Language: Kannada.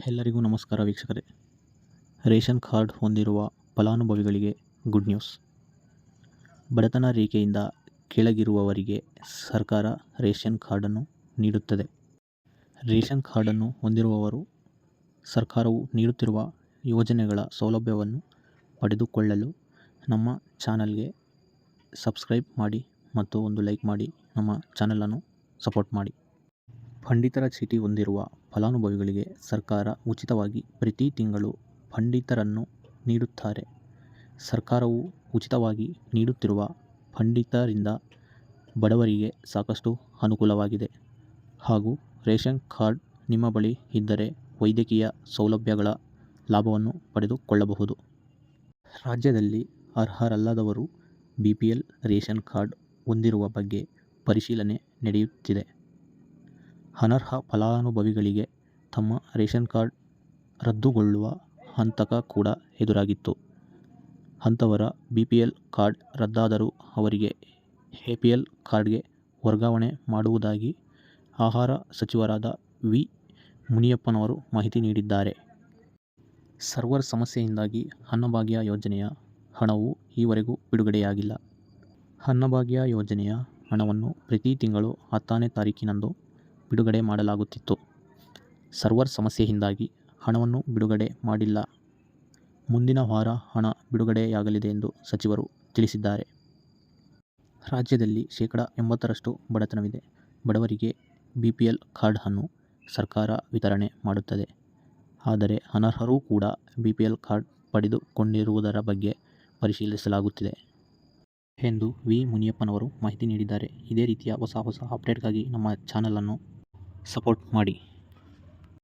ಎಲ್ಲರಿಗೂ ನಮಸ್ಕಾರ ವೀಕ್ಷಕರೇ. ರೇಷನ್ ಕಾರ್ಡ್ ಹೊಂದಿರುವ ಫಲಾನುಭವಿಗಳಿಗೆ ಗುಡ್ ನ್ಯೂಸ್. ಬಡತನ ರೇಖೆಯಿಂದ ಕೆಳಗಿರುವವರಿಗೆ ಸರ್ಕಾರ ರೇಷನ್ ಕಾರ್ಡನ್ನು ನೀಡುತ್ತದೆ. ರೇಷನ್ ಕಾರ್ಡನ್ನು ಹೊಂದಿರುವವರು ಸರ್ಕಾರವು ನೀಡುತ್ತಿರುವ ಯೋಜನೆಗಳ ಸೌಲಭ್ಯವನ್ನು ಪಡೆದುಕೊಳ್ಳಲು ನಮ್ಮ ಚಾನಲ್ಗೆ ಸಬ್ಸ್ಕ್ರೈಬ್ ಮಾಡಿ ಮತ್ತು ಒಂದು ಲೈಕ್ ಮಾಡಿ ನಮ್ಮ ಚಾನಲನ್ನು ಸಪೋರ್ಟ್ ಮಾಡಿ. ಪಡಿತರ ಚೀಟಿ ಹೊಂದಿರುವ ಫಲಾನುಭವಿಗಳಿಗೆ ಸರ್ಕಾರ ಉಚಿತವಾಗಿ ಪ್ರತಿ ತಿಂಗಳು ಪಡಿತರನ್ನು ನೀಡುತ್ತಾರೆ. ಸರ್ಕಾರವು ಉಚಿತವಾಗಿ ನೀಡುತ್ತಿರುವ ಪಡಿತರಿಂದ ಬಡವರಿಗೆ ಸಾಕಷ್ಟು ಅನುಕೂಲವಾಗಿದೆ ಹಾಗೂ ರೇಷನ್ ಕಾರ್ಡ್ ನಿಮ್ಮ ಬಳಿ ಇದ್ದರೆ ವೈದ್ಯಕೀಯ ಸೌಲಭ್ಯಗಳ ಲಾಭವನ್ನು ಪಡೆದುಕೊಳ್ಳಬಹುದು. ರಾಜ್ಯದಲ್ಲಿ ಅರ್ಹರಲ್ಲದವರು BPL ರೇಷನ್ ಕಾರ್ಡ್ ಹೊಂದಿರುವ ಬಗ್ಗೆ ಪರಿಶೀಲನೆ ನಡೆಯುತ್ತಿದೆ. ಅನರ್ಹ ಫಲಾನುಭವಿಗಳಿಗೆ ತಮ್ಮ ರೇಷನ್ ಕಾರ್ಡ್ ರದ್ದುಗೊಳ್ಳುವ ಆತಂಕ ಕೂಡ ಎದುರಾಗಿತ್ತು. ಅಂತವರ BPL ಕಾರ್ಡ್ ರದ್ದಾದರೂ ಅವರಿಗೆ APL ಕಾರ್ಡ್ಗೆ ವರ್ಗಾವಣೆ ಮಾಡುವುದಾಗಿ ಆಹಾರ ಸಚಿವರಾದ ವಿ. ಮುನಿಯಪ್ಪನವರು ಮಾಹಿತಿ ನೀಡಿದ್ದಾರೆ. ಸರ್ವರ್ ಸಮಸ್ಯೆಯಿಂದಾಗಿ ಅನ್ನಭಾಗ್ಯ ಯೋಜನೆಯ ಹಣವು ಈವರೆಗೂ ಬಿಡುಗಡೆಯಾಗಿಲ್ಲ. ಅನ್ನಭಾಗ್ಯ ಯೋಜನೆಯ ಹಣವನ್ನು ಪ್ರತಿ ತಿಂಗಳು 10ನೇ ತಾರೀಕಿನಂದು ಬಿಡುಗಡೆ ಮಾಡಲಾಗುತ್ತಿತ್ತು. ಸರ್ವರ್ ಸಮಸ್ಯೆಯಿಂದಾಗಿ ಹಣವನ್ನು ಬಿಡುಗಡೆ ಮಾಡಿಲ್ಲ. ಮುಂದಿನ ವಾರ ಹಣ ಬಿಡುಗಡೆಯಾಗಲಿದೆ ಎಂದು ಸಚಿವರು ತಿಳಿಸಿದ್ದಾರೆ. ರಾಜ್ಯದಲ್ಲಿ 80% ಬಡತನವಿದೆ. ಬಡವರಿಗೆ BPL ಕಾರ್ಡ್ ಅನ್ನು ಸರ್ಕಾರ ವಿತರಣೆ ಮಾಡುತ್ತದೆ. ಆದರೆ ಅನರ್ಹರೂ ಕೂಡ BPL ಕಾರ್ಡ್ ಪಡೆದುಕೊಂಡಿರುವುದರ ಬಗ್ಗೆ ಪರಿಶೀಲಿಸಲಾಗುತ್ತಿದೆ ಎಂದು ವಿ. ಮುನಿಯಪ್ಪನವರು ಮಾಹಿತಿ ನೀಡಿದ್ದಾರೆ. ಇದೇ ರೀತಿಯ ಹೊಸ ಅಪ್ಡೇಟ್ಗಾಗಿ ನಮ್ಮ ಚಾನಲನ್ನು ಸಪೋರ್ಟ್ ಮಾಡಿ.